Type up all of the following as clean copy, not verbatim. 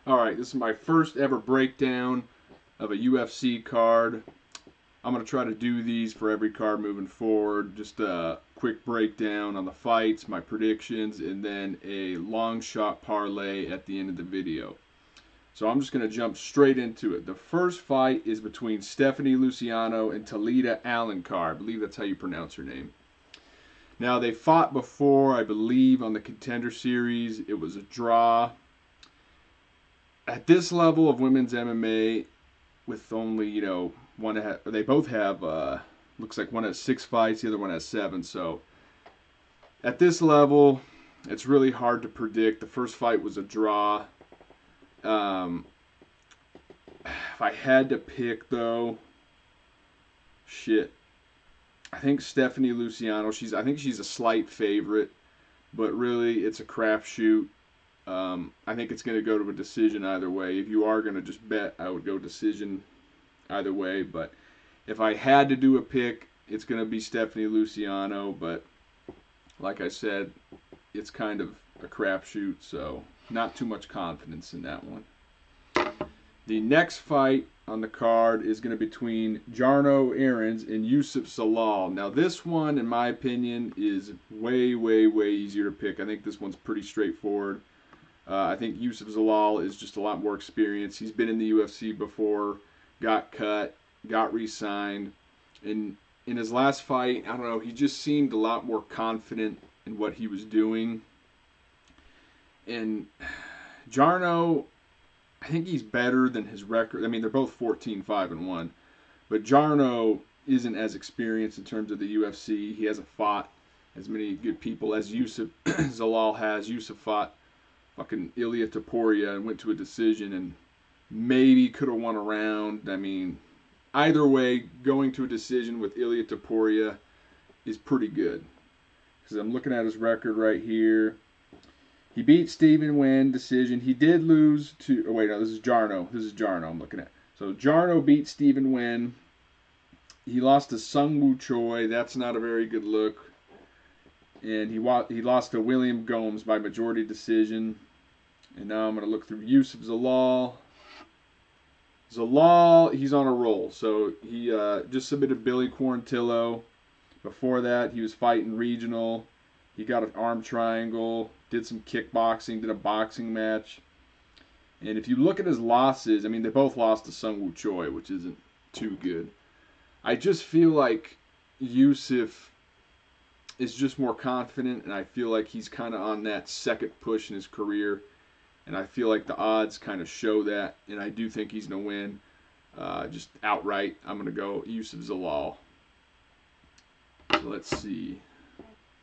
Alright, this is my first ever breakdown of a UFC card. I'm going to try to do these for every card moving forward. Just a quick breakdown on the fights, my predictions, and then a long shot parlay at the end of the video. So I'm just going to jump straight into it. The first fight is between Stephanie Luciano and Talita Alencar. I believe that's how you pronounce her name. Now, they fought before, I believe, on the Contender Series. It was a draw. At this level of women's MMA, with only, they both have, looks like one has 6 fights, the other one has 7. So at this level, it's really hard to predict. The first fight was a draw. If I had to pick, though, I think Stephanie Luciano. I think she's a slight favorite, but really it's a crapshoot. I think it's going to go to a decision either way. If you are going to just bet, I would go decision either way. But if I had to do a pick, it's going to be Stephanie Luciano. But like I said, it's kind of a crapshoot, so not too much confidence in that one. The next fight on the card is going to be between Jarno Aarons and Yusuf Zalal. Now this one, in my opinion, is way, way, way easier to pick. I think this one's pretty straightforward. I think Yusuf Zalal is just a lot more experienced. He's been in the UFC before, got cut, got re-signed. And in his last fight, I don't know, he just seemed a lot more confident in what he was doing. And Jarno, I think he's better than his record. I mean, they're both 14-5-1. But Jarno isn't as experienced in terms of the UFC. He hasn't fought as many good people as Yusuf Zalal has. Yusuf fought fucking Ilia Topuria and went to a decision and maybe could have won a round. I mean, either way, going to a decision with Ilia Topuria is pretty good. Because I'm looking at his record right here. He beat Stephen Nguyen decision. He did lose to... Oh, wait, no, this is Jarno. This is Jarno I'm looking at. So Jarno beat Stephen Nguyen. He lost to Sung Woo Choi. That's not a very good look. And he lost to William Gomes by majority decision. And now I'm going to look through Yusuf Zalal. Zalal, he's on a roll. So he just submitted Billy Quarantillo. Before that, he was fighting regional. He got an arm triangle, did some kickboxing, did a boxing match. And if you look at his losses, I mean, they both lost to Sung Woo Choi, which isn't too good. I just feel like Yusuf is just more confident, and I feel like he's kind of on that second push in his career. And I feel like the odds kind of show that, and I do think he's going to win. Just outright, I'm going to go Yusuf Zalal. So let's see.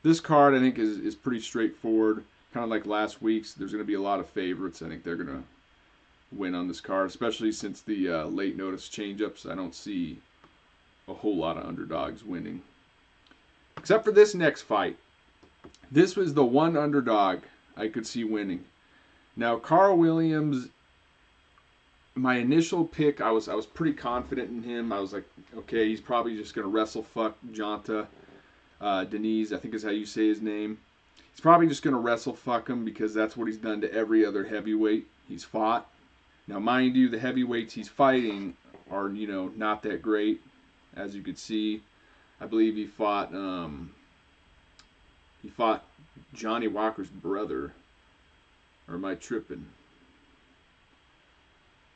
This card, I think, is pretty straightforward. Kind of like last week's. There's going to be a lot of favorites. I think they're going to win on this card, especially since the late notice change-ups. I don't see a whole lot of underdogs winning. Except for this next fight. This was the one underdog I could see winning. Now, Carl Williams, my initial pick, I was pretty confident in him. I was like, okay, he's probably just going to wrestle fuck Jonta. Denise, I think is how you say his name. He's probably just going to wrestle fuck him because that's what he's done to every other heavyweight he's fought. Now, mind you, the heavyweights he's fighting are, not that great. As you can see, I believe he fought Johnny Walker's brother. Or am I tripping?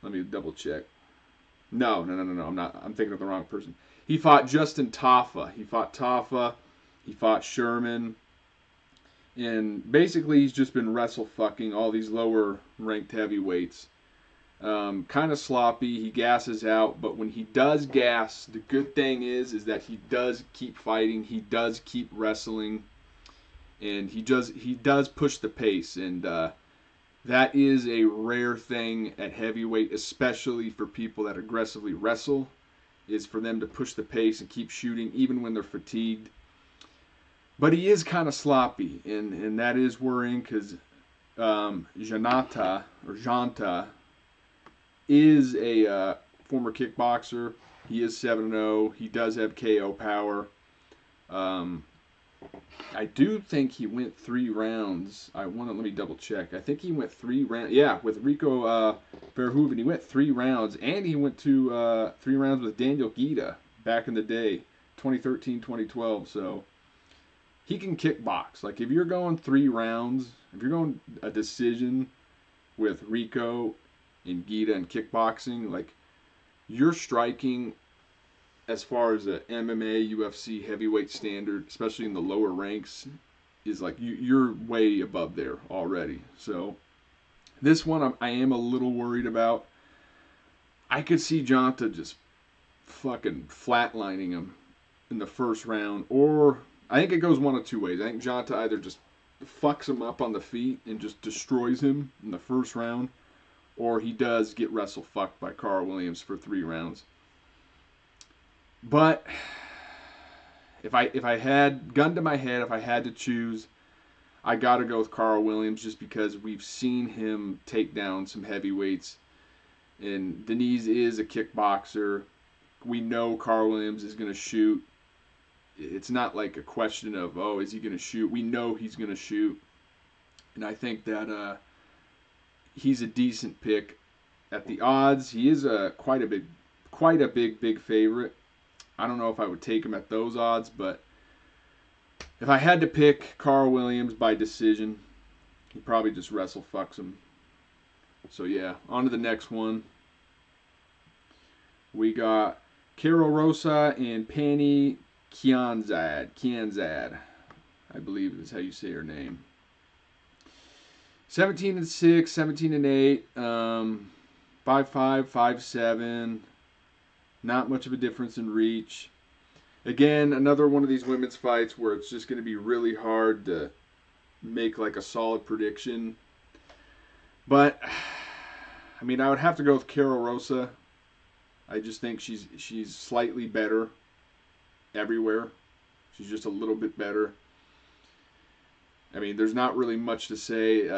Let me double check. No, I'm not. I'm thinking of the wrong person. He fought Justin Tafa. He fought Sherman. And basically, he's just been wrestle fucking all these lower ranked heavyweights. Kind of sloppy. He gasses out. But when he does gas, the good thing is that he does keep fighting. He does keep wrestling. And he does push the pace. And that is a rare thing at heavyweight, especially for people that aggressively wrestle, is for them to push the pace and keep shooting even when they're fatigued. But he is kind of sloppy, and that is worrying because Janta is a former kickboxer. He is 7-0. He does have KO power. I do think he went 3 rounds. Let me double check. I think he went 3 rounds. Yeah, with Rico Verhoeven, he went 3 rounds, and he went to 3 rounds with Daniel Guida back in the day, 2013, 2012. So he can kickbox. Like if you're going 3 rounds, if you're going a decision with Rico and Guida and kickboxing, like you're striking as far as the MMA, UFC heavyweight standard, especially in the lower ranks, is like you're way above there already. So this one I am a little worried about. I could see Jonta just fucking flatlining him in the first round, or I think it goes one of two ways. I think Jonta either just fucks him up on the feet and just destroys him in the first round, or he does get wrestle fucked by Carl Williams for 3 rounds. But if I had gun to my head, if I had to choose, I gotta go with Carl Williams just because we've seen him take down some heavyweights, and Denise is a kickboxer. We know Carl Williams is gonna shoot. It's not like a question of, oh, is he gonna shoot? We know he's gonna shoot, and I think that he's a decent pick at the odds. He is quite a big favorite. I don't know if I would take him at those odds, but if I had to pick Carl Williams by decision, he probably just wrestle fucks him. So yeah, on to the next one. We got Carol Rosa and Penny Kianzad, I believe is how you say her name. 17-6, 17-8, 5'5", 5'7". Not much of a difference in reach. Again, another one of these women's fights where it's just going to be really hard to make like a solid prediction. But I mean, I would have to go with Carol Rosa. I just think she's slightly better everywhere. She's just a little bit better. I mean, there's not really much to say.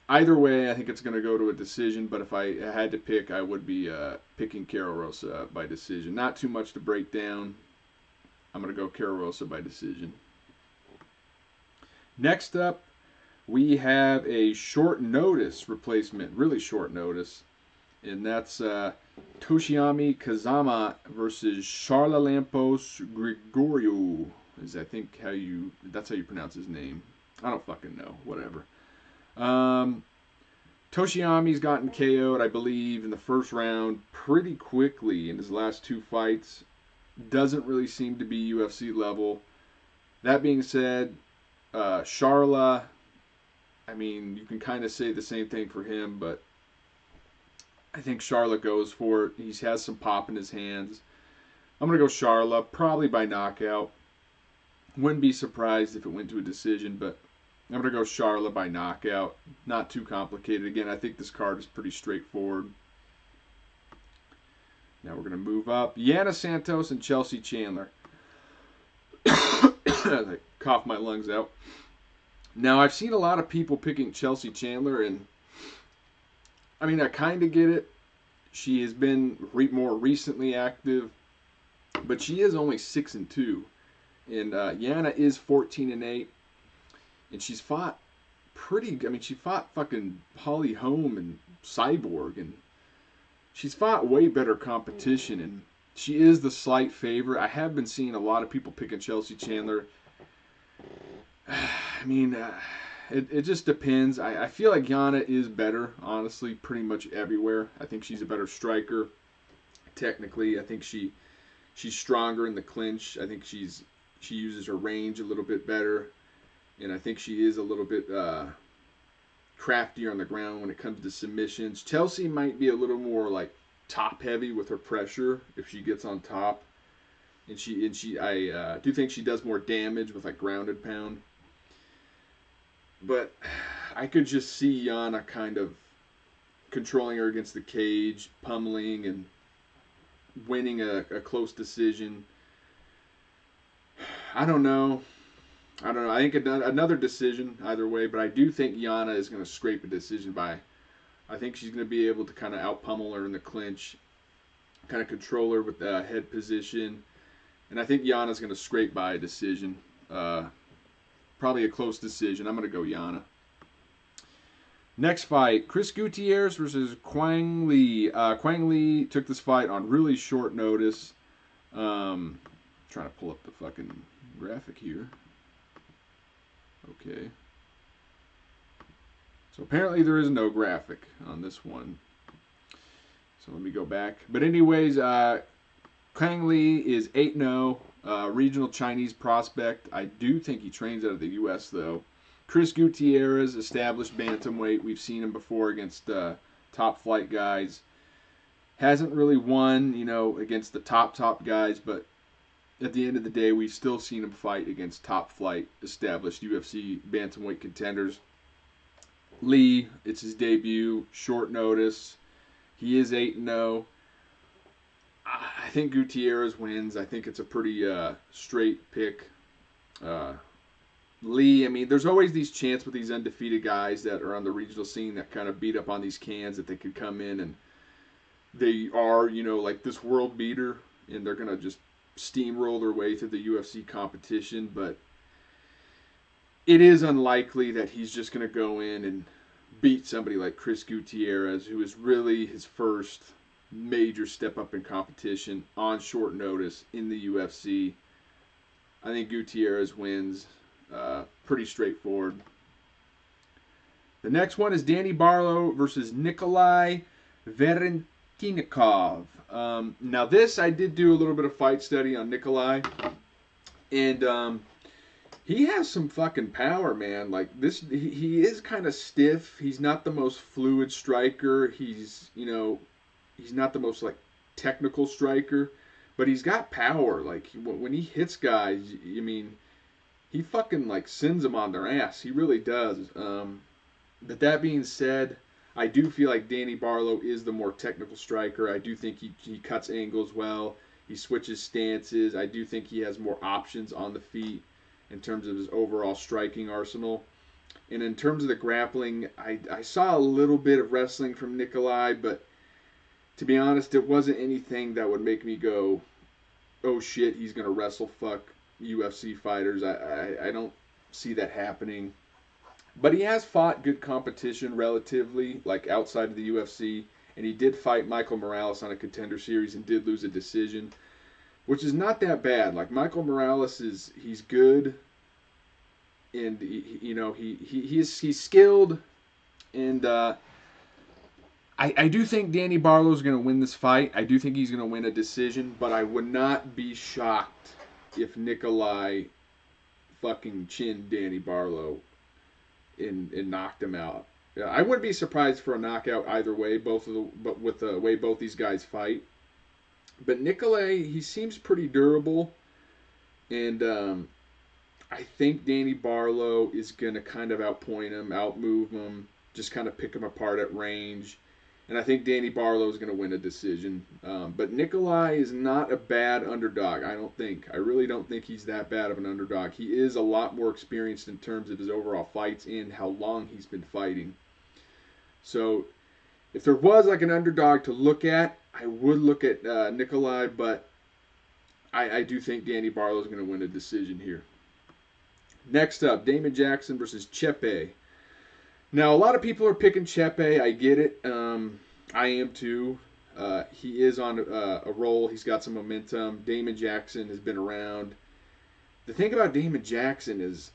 Either way, I think it's going to go to a decision, but if I had to pick, I would be picking Carol Rosa by decision. Not too much to break down. I'm going to go Carol Rosa by decision. Next up, we have a short notice replacement, really short notice, and that's Toshiami Kazama versus Charla Lampos Grigoriou. That's how you pronounce his name. I don't fucking know. Whatever. Toshiami's gotten KO'd, I believe, in the first round pretty quickly in his last 2 fights. Doesn't really seem to be UFC level. That being said, Charla, I mean, you can kind of say the same thing for him, but I think Charla goes for it. He has some pop in his hands. I'm going to go Charla, probably by knockout. Wouldn't be surprised if it went to a decision, but I'm going to go Charla by knockout. Not too complicated. Again, I think this card is pretty straightforward. Now we're going to move up. Yana Santos and Chelsea Chandler. As I cough my lungs out. Now, I've seen a lot of people picking Chelsea Chandler, and I mean, I kind of get it. She has been more recently active, but she is only 6-2. And Yana is 14-8. And she's fought she fought fucking Holly Holm and Cyborg, and she's fought way better competition, and she is the slight favorite. I have been seeing a lot of people picking Chelsea Chandler. I mean, it just depends. I feel like Yana is better, honestly, pretty much everywhere. I think she's a better striker, technically. I think she's stronger in the clinch. I think she uses her range a little bit better. And I think she is a little bit craftier on the ground when it comes to submissions. Chelsea might be a little more like top heavy with her pressure if she gets on top. And I do think she does more damage with like grounded pound. But I could just see Yana kind of controlling her against the cage, pummeling and winning a close decision. I don't know. I think another decision either way, but I do think Yana is going to scrape a decision by. I think she's going to be able to kind of out-pummel her in the clinch, kind of control her with the head position, and I think Yana's going to scrape by a decision. Probably a close decision. I'm going to go Yana. Next fight, Chris Gutierrez versus Quang Lee. Quang Lee took this fight on really short notice. Trying to pull up the fucking graphic here. Okay. So apparently there is no graphic on this one. So let me go back. But anyways, Quang Lee is 8-0, regional Chinese prospect. I do think he trains out of the U.S. though. Chris Gutierrez, established bantamweight. We've seen him before against top flight guys. Hasn't really won, against the top guys, but at the end of the day, we've still seen him fight against top flight, established UFC bantamweight contenders. Lee, it's his debut, short notice. He is 8-0. I think Gutierrez wins. I think it's a pretty straight pick. Lee, I mean, there's always these chants with these undefeated guys that are on the regional scene that kind of beat up on these cans that they could come in and they are, like this world beater, and they're going to just steamroll their way through the UFC competition. But it is unlikely that he's just going to go in and beat somebody like Chris Gutierrez, who is really his first major step up in competition on short notice in the UFC. I think Gutierrez wins. Pretty straightforward. The next one is Danny Barlow versus Nikolai Varentikov. Now this, I did do a little bit of fight study on Nikolai, and he has some fucking power, man. Like this, he is kind of stiff. He's not the most fluid striker. He's not the most like technical striker, but he's got power. Like when he hits guys, I mean, he fucking like sends them on their ass. He really does. But that being said, I do feel like Danny Barlow is the more technical striker. I do think he cuts angles well. He switches stances. I do think he has more options on the feet in terms of his overall striking arsenal. And in terms of the grappling, I saw a little bit of wrestling from Nikolai, but to be honest, it wasn't anything that would make me go, oh shit, he's going to wrestle fuck UFC fighters. I don't see that happening. But he has fought good competition relatively, like outside of the UFC. And he did fight Michael Morales on a Contender Series and did lose a decision, which is not that bad. Like Michael Morales he's good, and he's skilled, and I do think Danny Barlow's going to win this fight. I do think he's going to win a decision, but I would not be shocked if Nikolai fucking chinned Danny Barlow and knocked him out. Yeah, I wouldn't be surprised for a knockout either way, but with the way both these guys fight. But Nikolai, he seems pretty durable, and I think Danny Barlow is going to kind of outpoint him, outmove him, just kind of pick him apart at range. And I think Danny Barlow is going to win a decision. But Nikolai is not a bad underdog, I don't think. I really don't think he's that bad of an underdog. He is a lot more experienced in terms of his overall fights and how long he's been fighting. So if there was like an underdog to look at, I would look at Nikolai, but I do think Danny Barlow is going to win a decision here. Next up, Damon Jackson versus Chepe. Now, a lot of people are picking Chepe. I get it. I am too. He is on a roll. He's got some momentum. Damon Jackson has been around. The thing about Damon Jackson is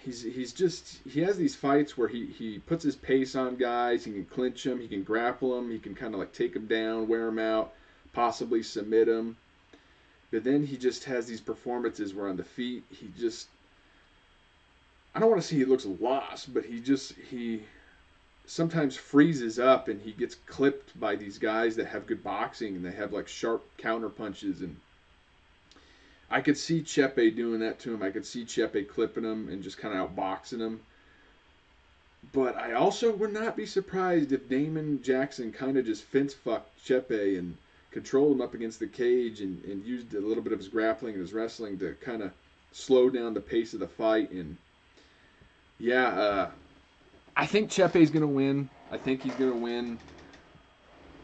he has these fights where he puts his pace on guys. He can clinch them. He can grapple them. He can kind of like take them down, wear them out, possibly submit them. But then he just has these performances where on the feet, I don't want to say he looks lost, but he sometimes freezes up and he gets clipped by these guys that have good boxing and they have like sharp counter punches. And I could see Chepe doing that to him. I could see Chepe clipping him and just kind of outboxing him. But I also would not be surprised if Damon Jackson kind of just fence-fucked Chepe and controlled him up against the cage and used a little bit of his grappling and his wrestling to kind of slow down the pace of the fight. And I think Chepe's going to win. I think he's going to win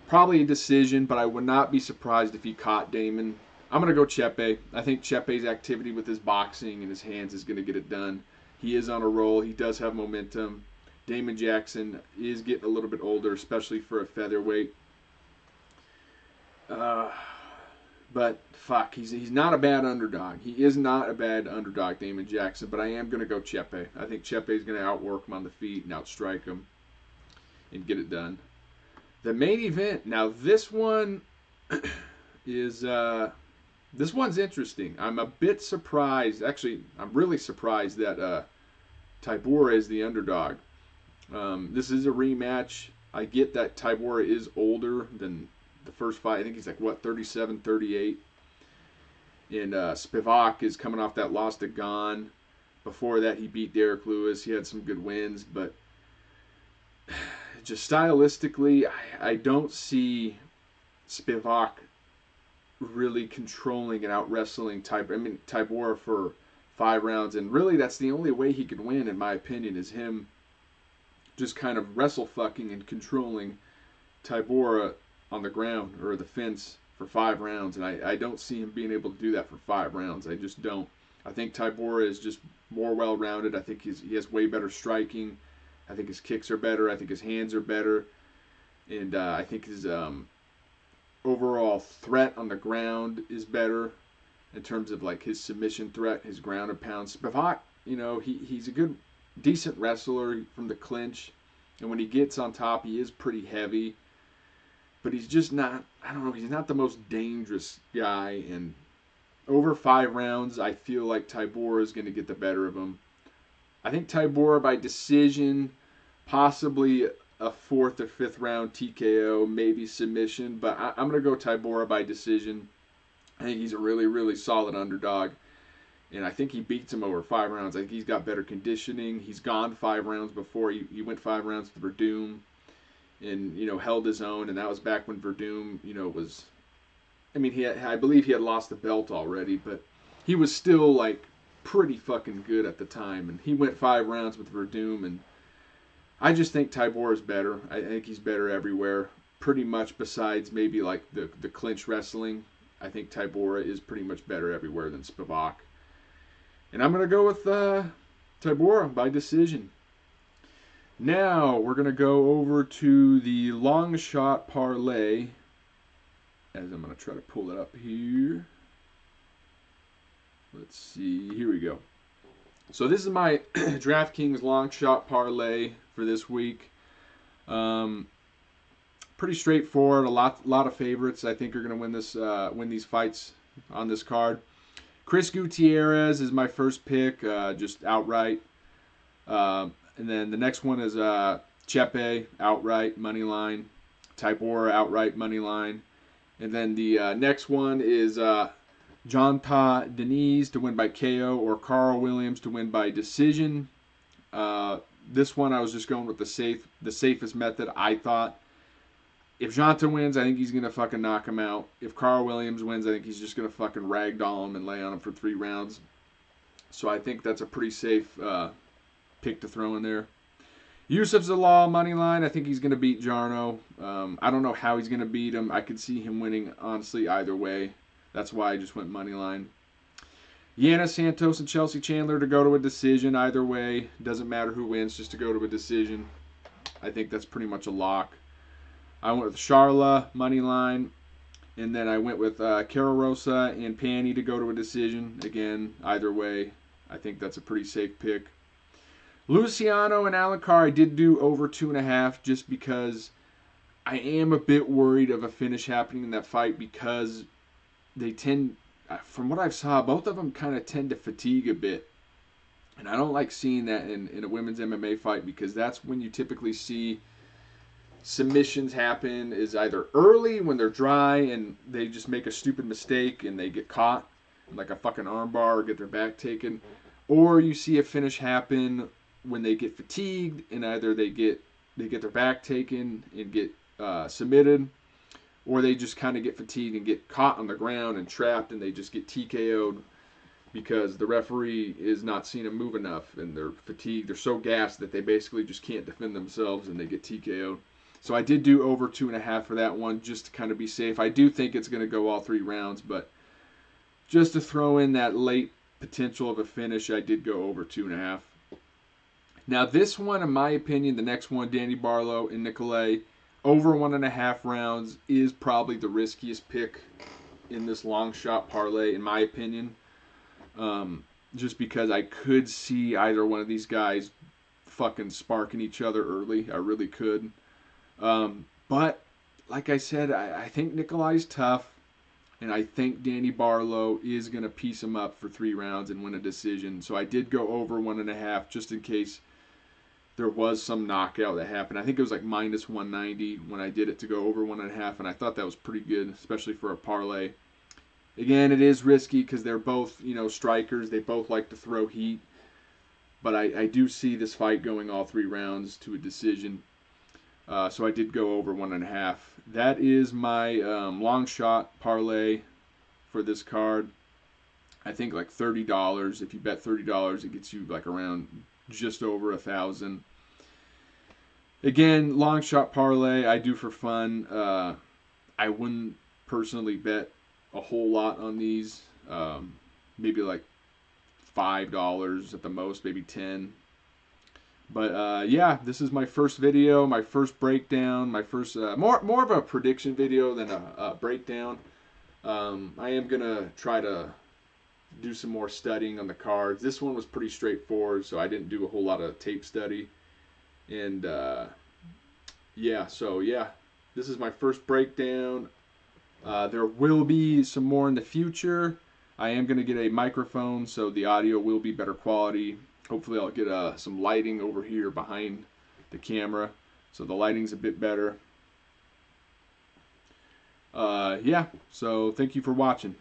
probably a decision, but I would not be surprised if he caught Damon. I'm going to go Chepe. I think Chepe's activity with his boxing and his hands is going to get it done. He is on a roll. He does have momentum. Damon Jackson is getting a little bit older, especially for a featherweight. But fuck, he's not a bad underdog. He is not a bad underdog, Damon Jackson. But I am going to go Chepe. I think Chepe is going to outwork him on the feet and outstrike him and get it done. The main event. Now this one is this one's interesting. I'm a bit surprised. Actually, I'm really surprised that Tybura is the underdog. This is a rematch. I get that Tybura is older than the first fight. I think he's like, what, 37, 38. And Spivac is coming off that loss to Gane. Before that, he beat Derek Lewis. He had some good wins. But just stylistically, I don't see Spivac really controlling and out-wrestling Tybura for 5 rounds. And really, that's the only way he could win, in my opinion, is him just kind of wrestle-fucking and controlling Tybura on the ground or the fence for 5 rounds. And I don't see him being able to do that for 5 rounds. I just don't. I think Tybura is just more well-rounded. I think he has way better striking. I think his kicks are better. I think his hands are better. And I think his overall threat on the ground is better in terms of like his submission threat, his ground and pound. Spivac, he's a good, decent wrestler from the clinch. And when he gets on top, he is pretty heavy. But he's just not, I don't know, he's not the most dangerous guy. And over 5 rounds, I feel like Tybura is going to get the better of him. I think Tybura by decision, possibly a 4th or 5th round TKO, maybe submission. But I'm going to go Tybura by decision. I think he's a really, really solid underdog. And I think he beats him over 5 rounds. I think he's got better conditioning. He's gone 5 rounds before. He went 5 rounds to Verdum and, held his own. And that was back when Verdum, was... I believe he had lost the belt already, but he was still, like, pretty fucking good at the time. And he went 5 rounds with Verdum, and I just think Tybura is better. I think he's better everywhere, pretty much besides maybe, like, the clinch wrestling. I think Tybura is pretty much better everywhere than Spivac. And I'm going to go with Tybura by decision. Now, we're going to go over to the Longshot Parlay, as I'm going to try to pull it up here. Let's see. Here we go. So this is my DraftKings Longshot Parlay for this week. Pretty straightforward. A lot of favorites I think are going to win these fights on this card. Chris Gutierrez is my first pick, just outright. And then the next one is Chepe, outright, money line. Tybura, outright, money line. And then the next one is Jonta Denise to win by KO or Carl Williams to win by decision. This one I was just going with the safest method, I thought. If Jonta wins, I think he's going to fucking knock him out. If Carl Williams wins, I think he's just going to fucking ragdoll him and lay on him for 3 rounds. So I think that's a pretty safe pick to throw in there. Yusuf Zalal, money line. I think he's going to beat Jarno. I don't know how he's going to beat him. I could see him winning, honestly, either way. That's why I just went money line. Yana Santos and Chelsea Chandler to go to a decision either way. Doesn't matter who wins, just to go to a decision. I think that's pretty much a lock. I went with Charla, money line. And then I went with Cara Rosa and Pani to go to a decision. Again, either way, I think that's a pretty safe pick. Luciano and Alencar, I did do over 2.5 just because I am a bit worried of a finish happening in that fight because they tend, from what I've saw, both of them kind of tend to fatigue a bit. And I don't like seeing that in a women's MMA fight because that's when you typically see submissions happen is either early when they're dry and they just make a stupid mistake and they get caught like a fucking armbar or get their back taken, or you see a finish happen when they get fatigued and either they get their back taken and get submitted, or they just kind of get fatigued and get caught on the ground and trapped and they just get TKO'd because the referee is not seeing them move enough and they're fatigued. They're so gassed that they basically just can't defend themselves and they get TKO'd. So I did do over 2.5 for that one just to kind of be safe. I do think it's going to go all 3 rounds, but just to throw in that late potential of a finish, I did go over 2.5. Now this one, in my opinion, the next one, Danny Barlow and Nicolay, over 1.5 rounds is probably the riskiest pick in this long shot parlay, in my opinion. Just because I could see either one of these guys fucking sparking each other early. I really could. But like I said, I think Nicolay's tough, and I think Danny Barlow is going to piece him up for 3 rounds and win a decision. So I did go over 1.5 just in case there was some knockout that happened. I think it was like minus 190 when I did it to go over 1.5, and I thought that was pretty good, especially for a parlay. Again, it is risky because they're both, strikers. They both like to throw heat. But I do see this fight going all 3 rounds to a decision. So I did go over 1.5. That is my long shot parlay for this card. I think like $30. If you bet $30, it gets you like around just over 1,000. Again, long shot parlay I do for fun. I wouldn't personally bet a whole lot on these. Maybe like $5 at the most, maybe 10. But yeah, this is my first video, my first breakdown, my first more of a prediction video than a breakdown. I am gonna try to do some more studying on the cards. This one was pretty straightforward, so I didn't do a whole lot of tape study. And yeah, so yeah, this is my first breakdown. There will be some more in the future. I am going to get a microphone, so the audio will be better quality. Hopefully I'll get some lighting over here behind the camera, so the lighting's a bit better. Yeah, so thank you for watching.